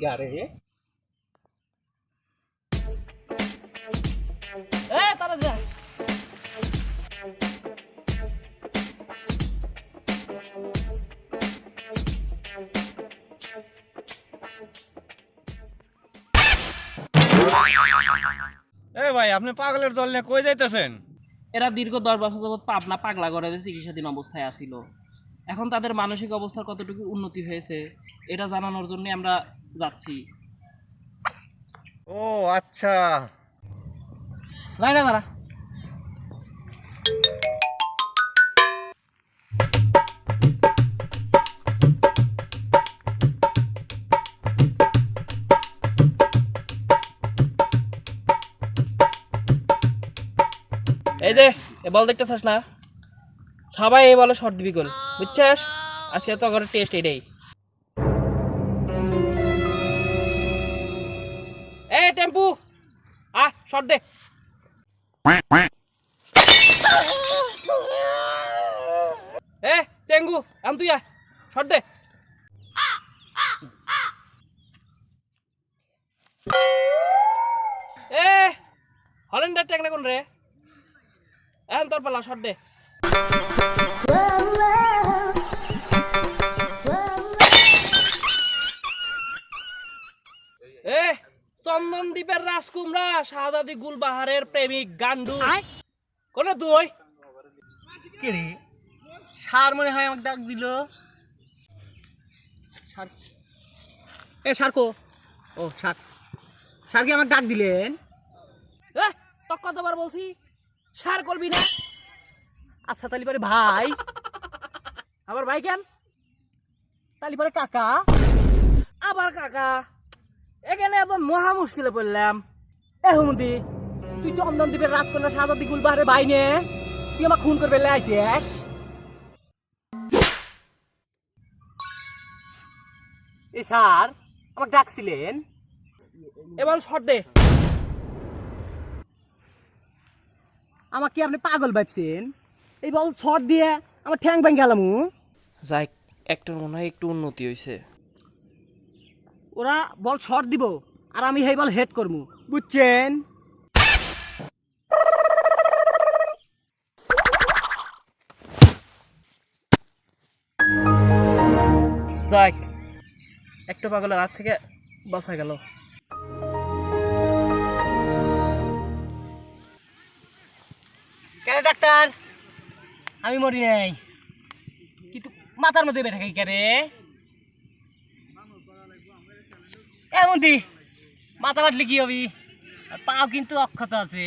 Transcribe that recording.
গারে তারা যা ভাই আপনি পাগলের দল নিয়ে কই যাইতেছেন? এরা দীর্ঘ 10 বছর যাবৎ পাবনা পাগলা গড়াতে চিকিৎসাধীন অবস্থায় আছিল। এখন তাদের মানসিক অবস্থার কতটুকু উন্নতি হয়েছে এটা জানানোর জন্য আমরা যাচ্ছি। ও আচ্ছা, রাইনা দাঁড়া। এই দে এ বল দেখতেছস না, সবাই এই বলে শর্ট দিবি গোল, বুঝছস? আজকে তো করে টেস্ট এটাই। এ টেম্পু শর্ট দে। এ চেঙ্গু আম তুই শর্ট দে। এ হল্যান্ডার ট্যাগ না কোন রে? এখন তোর পালা, শর্ট দে। এ চন্দন দ্বীপের রাজকুমড়া শাহজাদি গুলবাহারের প্রেমিক গান্ডু কোন তুই? কে রে? সার মনে হয় আমাকে ডাক দিল। সারকো, ও সার, সার কি আমাকে ডাক দিলেন? তো কতবার বলছি সার করবি না। আচ্ছা তালি পরে ভাই, আবার ভাই কেন? তালি পরে কাকা। আবার কাকা? এখানে এত মহা মুশকিলে পড়লাম। হুমন্তি, তুই চন্দন দ্বীপের রাজকন্যা শাহজাদি গুলবাহারের ভাই নে, তুই আমাকে খুন করবে লাইছিস? এই স্যার আমাকে ডাকছিলেন? এবার শর্ট দে। আমাকে কি আপনি পাগল ভাবছেন? এই বল ছট দিয়ে আমার ঠ্যাং ভেঙে গেলাম। যাই একটার মনে হয় একটু উন্নতি হয়েছে। ওরা বল শর্ট দিব আর আমি এই বল হেড করবো, বুঝছেন? যাক একটা পাগলের হাত থেকে বাঁচা গেল। কেন ডাক্তার? আমি মরি নাই, কিন্তু মাথার মধ্যে বেঠা খাই কেরে এমনটি মাথা বাটলে কি হবি? পাও কিন্তু অক্ষত আছে।